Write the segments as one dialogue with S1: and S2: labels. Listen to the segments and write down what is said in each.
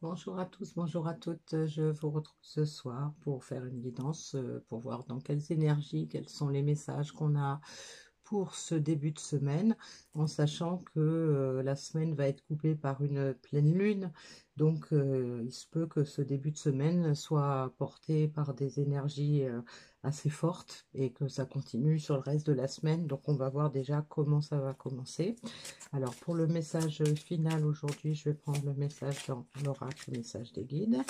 S1: Bonjour à tous, bonjour à toutes. Je vous retrouve ce soir pour faire une guidance, pour voir dans quelles énergies, quels sont les messages qu'on a pour ce début de semaine, en sachant que la semaine va être coupée par une pleine lune. Donc, il se peut que ce début de semaine soit porté par des énergies assez fortes et que ça continue sur le reste de la semaine. Donc, on va voir déjà comment ça va commencer. Alors, pour le message final aujourd'hui, je vais prendre le message dans l'oracle, le message des guides.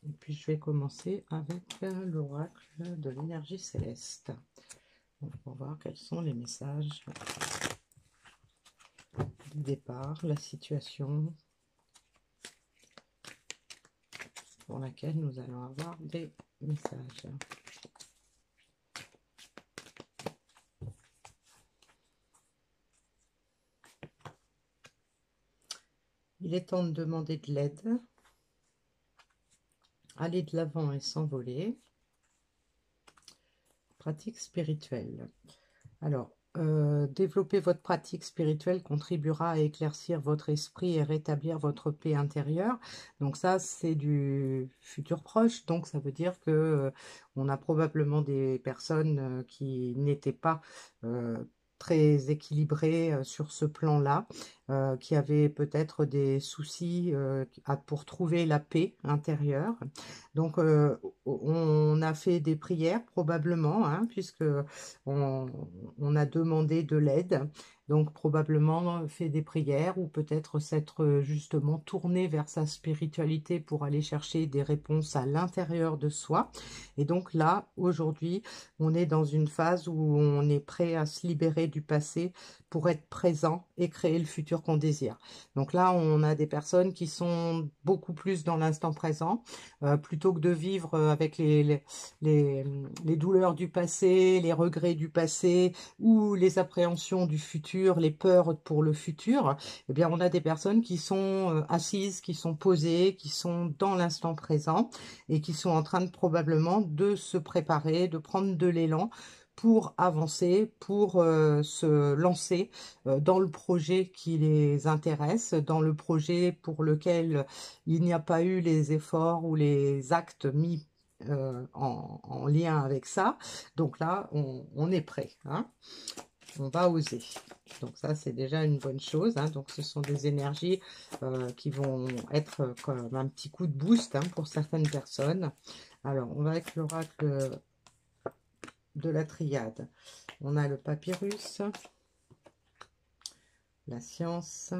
S1: Et puis, je vais commencer avec l'oracle de l'énergie céleste. Donc, pour voir quels sont les messages du départ, la situation pour laquelle nous allons avoir des messages. Il est temps de demander de l'aide, aller de l'avant et s'envoler. Pratique spirituelle. Alors, développer votre pratique spirituelle contribuera à éclaircir votre esprit et rétablir votre paix intérieure. Donc ça, c'est du futur proche. Donc ça veut dire que on a probablement des personnes qui n'étaient pas très équilibrées sur ce plan-là, qui avaient peut-être des soucis pour trouver la paix intérieure. Donc on a fait des prières probablement, hein, puisque on, on a demandé de l'aide, donc probablement fait des prières ou peut-être s'être justement tourné vers sa spiritualité pour aller chercher des réponses à l'intérieur de soi. Et donc là, aujourd'hui, on est dans une phase où on est prêt à se libérer du passé pour être présent et créer le futur qu'on désire. Donc là, on a des personnes qui sont beaucoup plus dans l'instant présent, plutôt que de vivre avec les douleurs du passé, les regrets du passé ou les appréhensions du futur, les peurs pour le futur. Eh bien, on a des personnes qui sont assises, qui sont posées, qui sont dans l'instant présent et qui sont en train de probablement de se préparer, de prendre de l'élan pour avancer, pour se lancer dans le projet qui les intéresse, dans le projet pour lequel il n'y a pas eu les efforts ou les actes mis en lien avec ça. Donc là, on est prêt, hein, on va oser. Donc ça, c'est déjà une bonne chose, hein. Donc ce sont des énergies qui vont être comme un petit coup de boost, hein, pour certaines personnes. Alors, on va avec l'oracle de la triade. On a le papyrus, la science,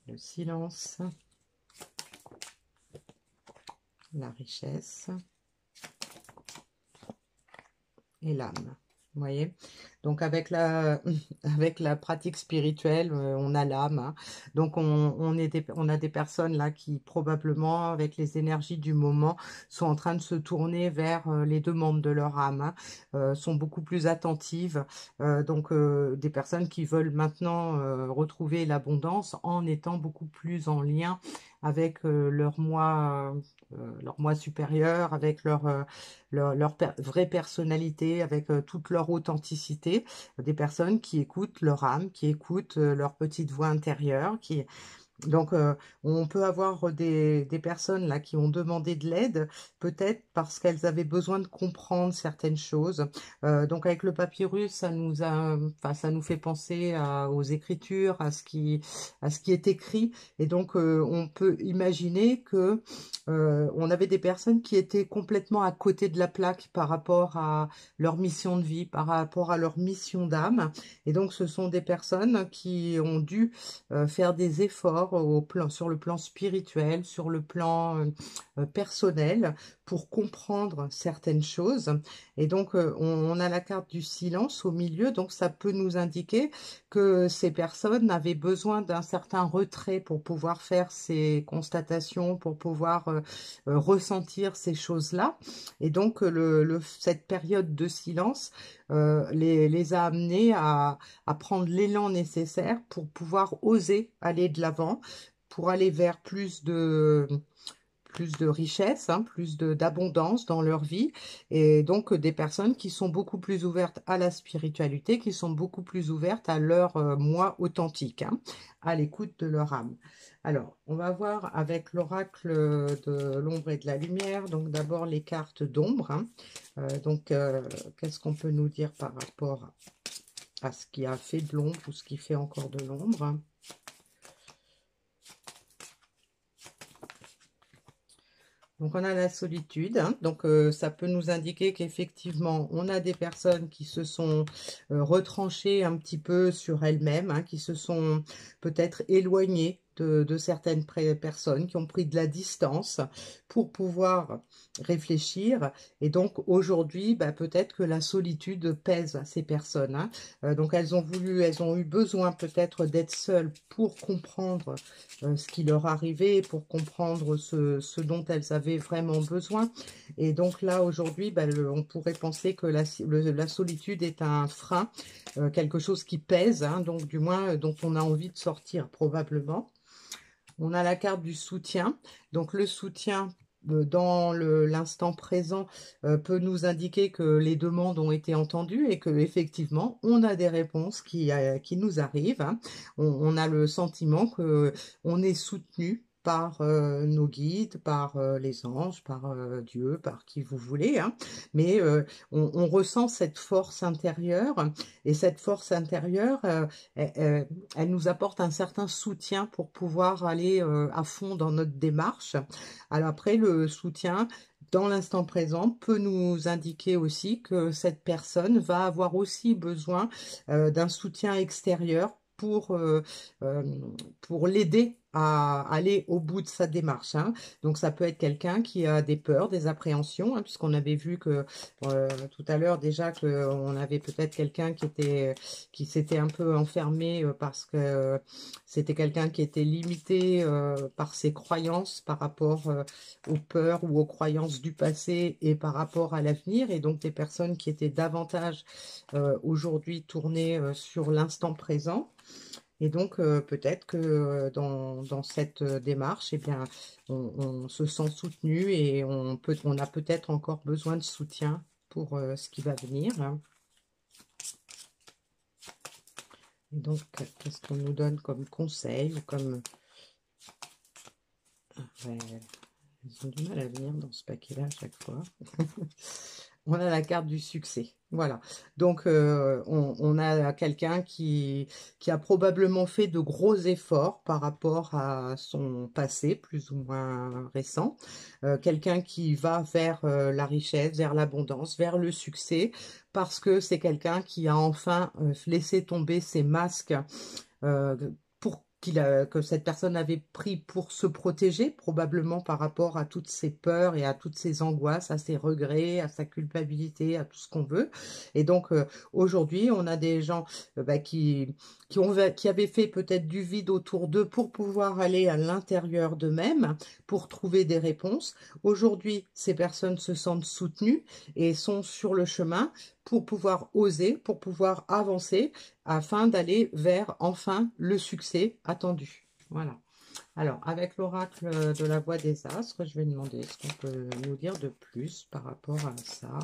S1: le silence, la richesse et l'âme. Vous voyez, donc avec avec la pratique spirituelle, on a l'âme, hein. Donc on a des personnes là qui probablement, avec les énergies du moment, sont en train de se tourner vers les demandes de leur âme, hein, sont beaucoup plus attentives. Donc des personnes qui veulent maintenant retrouver l'abondance en étant beaucoup plus en lien avec leur moi supérieur, avec leur vraie personnalité, avec toute leur authenticité, des personnes qui écoutent leur âme, qui écoutent leur petite voix intérieure, qui donc, on peut avoir des personnes là qui ont demandé de l'aide, peut-être parce qu'elles avaient besoin de comprendre certaines choses. Donc, avec le papyrus, enfin, ça nous fait penser aux écritures, à ce qui est écrit. Et donc, on peut imaginer que on avait des personnes qui étaient complètement à côté de la plaque par rapport à leur mission de vie, par rapport à leur mission d'âme. Et donc, ce sont des personnes qui ont dû faire des efforts sur le plan spirituel, sur le plan personnel, pour comprendre certaines choses. Et donc, on a la carte du silence au milieu, donc ça peut nous indiquer que ces personnes avaient besoin d'un certain retrait pour pouvoir faire ces constatations, pour pouvoir ressentir ces choses-là. Et donc, cette période de silence les a amenés à prendre l'élan nécessaire pour pouvoir oser aller de l'avant, pour aller vers plus de richesse, hein, plus d'abondance dans leur vie, et donc des personnes qui sont beaucoup plus ouvertes à la spiritualité, qui sont beaucoup plus ouvertes à leur moi authentique, hein, à l'écoute de leur âme. Alors, on va voir avec l'oracle de l'ombre et de la lumière, donc d'abord les cartes d'ombre, hein. Qu'est-ce qu'on peut nous dire par rapport à ce qui a fait de l'ombre ou ce qui fait encore de l'ombre? Donc, on a la solitude, hein. Donc, ça peut nous indiquer qu'effectivement, on a des personnes qui se sont retranchées un petit peu sur elles-mêmes, hein, qui se sont peut-être éloignées de certaines personnes, qui ont pris de la distance pour pouvoir réfléchir. Et donc, aujourd'hui, bah, peut-être que la solitude pèse à ces personnes, hein. Donc, elles ont eu besoin peut-être d'être seules pour comprendre ce qui leur arrivait, pour comprendre ce dont elles avaient vraiment besoin. Et donc là, aujourd'hui, bah, on pourrait penser que la solitude est un frein, quelque chose qui pèse, hein, donc du moins dont on a envie de sortir probablement. On a la carte du soutien. Donc le soutien dans l'instant présent peut nous indiquer que les demandes ont été entendues et que effectivement on a des réponses qui nous arrivent, hein. On a le sentiment que on est soutenu par nos guides, par les anges, par Dieu, par qui vous voulez, hein. Mais on ressent cette force intérieure, et cette force intérieure, elle nous apporte un certain soutien pour pouvoir aller à fond dans notre démarche. Alors après, le soutien dans l'instant présent peut nous indiquer aussi que cette personne va avoir aussi besoin d'un soutien extérieur euh, pour l'aider à aller au bout de sa démarche, hein. Donc ça peut être quelqu'un qui a des peurs, des appréhensions, hein, puisqu'on avait vu que tout à l'heure déjà qu'on avait peut-être quelqu'un qui s'était un peu enfermé parce que c'était quelqu'un qui était limité par ses croyances par rapport aux peurs ou aux croyances du passé et par rapport à l'avenir, et donc des personnes qui étaient davantage aujourd'hui tournées sur l'instant présent. Et donc, peut-être que dans cette démarche, eh bien, on se sent soutenu et on a peut-être encore besoin de soutien pour ce qui va venir, hein. Et donc, qu'est-ce qu'on nous donne comme conseil ou comme... Ouais, ils ont du mal à venir dans ce paquet-là à chaque fois. On a la carte du succès. Voilà. Donc, on a quelqu'un qui a probablement fait de gros efforts par rapport à son passé, plus ou moins récent. Quelqu'un qui va vers la richesse, vers l'abondance, vers le succès, parce que c'est quelqu'un qui a enfin laissé tomber ses masques euh, que cette personne avait pris pour se protéger, probablement par rapport à toutes ses peurs et à toutes ses angoisses, à ses regrets, à sa culpabilité, à tout ce qu'on veut. Et donc, aujourd'hui, on a des gens bah, qui avaient fait peut-être du vide autour d'eux pour pouvoir aller à l'intérieur d'eux-mêmes, pour trouver des réponses. Aujourd'hui, ces personnes se sentent soutenues et sont sur le chemin pour pouvoir oser, pour pouvoir avancer, afin d'aller vers, enfin, le succès attendu. Voilà. Alors, avec l'oracle de la voix des astres, je vais demander ce qu'on peut nous dire de plus par rapport à ça.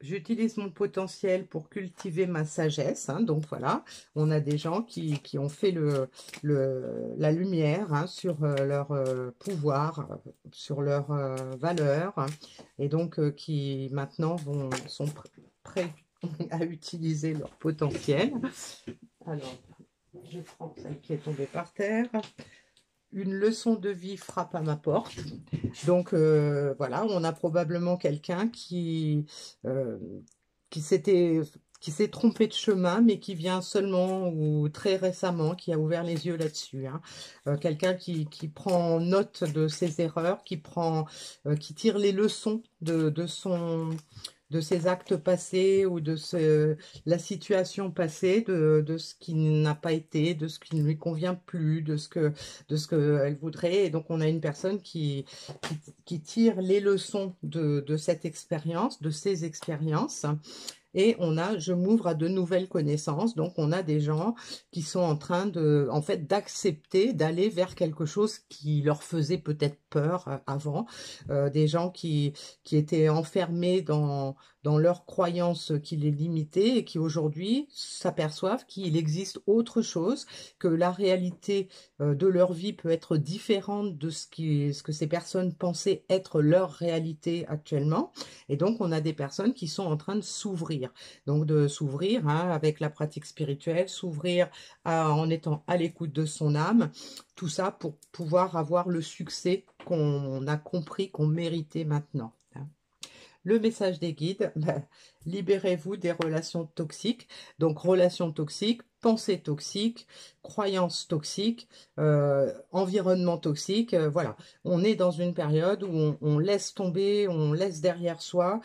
S1: J'utilise mon potentiel pour cultiver ma sagesse, hein, donc voilà, on a des gens qui ont fait la lumière, hein, sur leur pouvoir, sur leurs valeurs, hein, et donc qui maintenant sont prêts à utiliser leur potentiel. Alors, je prends celle qui est tombée par terre. Une leçon de vie frappe à ma porte. Donc voilà, on a probablement quelqu'un euh, qui s'est trompé de chemin, mais qui vient seulement ou très récemment, qui a ouvert les yeux là-dessus, hein. Quelqu'un qui prend note de ses erreurs, qui tire les leçons de ses actes passés ou de la situation passée, de ce qui n'a pas été, de ce qui ne lui convient plus, de ce qu'elle voudrait. Et donc, on a une personne qui tire les leçons de cette expérience, de ces expériences, et on a je m'ouvre à de nouvelles connaissances. Donc on a des gens qui sont en train de, en fait, d'accepter d'aller vers quelque chose qui leur faisait peut-être peur avant, des gens qui étaient enfermés dans leurs croyances qui les limitaient et qui aujourd'hui s'aperçoivent qu'il existe autre chose, que la réalité de leur vie peut être différente de ce que ces personnes pensaient être leur réalité actuellement. Et donc, on a des personnes qui sont en train de s'ouvrir. Donc, de s'ouvrir hein, avec la pratique spirituelle, s'ouvrir en étant à l'écoute de son âme. Tout ça pour pouvoir avoir le succès qu'on a compris qu'on méritait maintenant. Le message des guides, libérez-vous des relations toxiques. Donc, relations toxiques, pensées toxiques, croyances toxiques, environnement toxique. Voilà, on est dans une période où on laisse tomber, on laisse derrière soi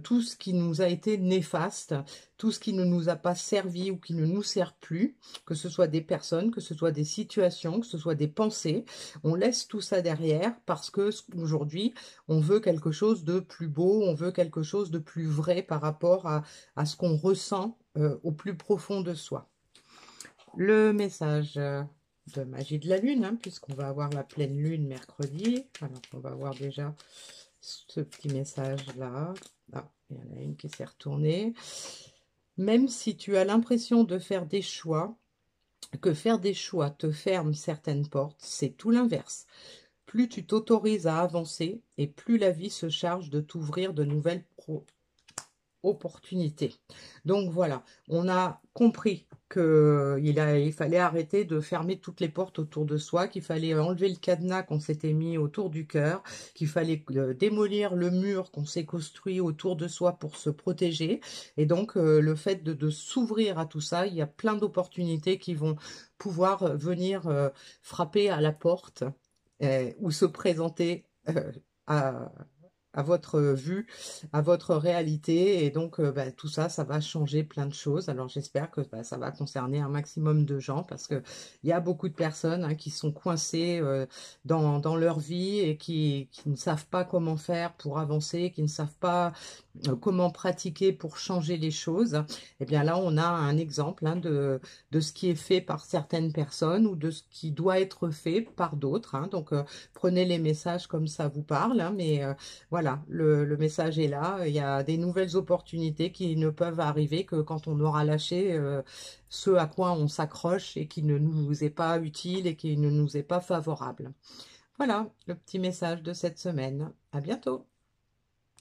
S1: tout ce qui nous a été néfaste, tout ce qui ne nous a pas servi ou qui ne nous sert plus, que ce soit des personnes, que ce soit des situations, que ce soit des pensées. On laisse tout ça derrière parce que aujourd'hui, on veut quelque chose de plus beau, on veut quelque chose de plus vrai par rapport à ce qu'on ressent au plus profond de soi. Le message de magie de la lune, hein, puisqu'on va avoir la pleine lune mercredi. Alors, on va voir déjà ce petit message-là. Ah, il y en a une qui s'est retournée. Même si tu as l'impression de faire des choix, que faire des choix te ferme certaines portes, c'est tout l'inverse. Plus tu t'autorises à avancer et plus la vie se charge de t'ouvrir de nouvelles opportunités. Donc voilà, on a compris qu'il fallait arrêter de fermer toutes les portes autour de soi, qu'il fallait enlever le cadenas qu'on s'était mis autour du cœur, qu'il fallait démolir le mur qu'on s'est construit autour de soi pour se protéger. Et donc le fait de s'ouvrir à tout ça, il y a plein d'opportunités qui vont pouvoir venir frapper à la porte ou se présenter à, à votre vue, à votre réalité. Et donc, tout ça, ça va changer plein de choses. Alors, j'espère que ça va concerner un maximum de gens parce qu'il y a beaucoup de personnes hein, qui sont coincées dans leur vie et qui ne savent pas comment faire pour avancer, qui ne savent pas comment pratiquer pour changer les choses. Et bien là, on a un exemple hein, de ce qui est fait par certaines personnes ou de ce qui doit être fait par d'autres. Hein. Donc, prenez les messages comme ça vous parle. Hein, mais voilà, le message est là. Il y a des nouvelles opportunités qui ne peuvent arriver que quand on aura lâché ce à quoi on s'accroche et qui ne nous est pas utile et qui ne nous est pas favorable. Voilà le petit message de cette semaine. À bientôt.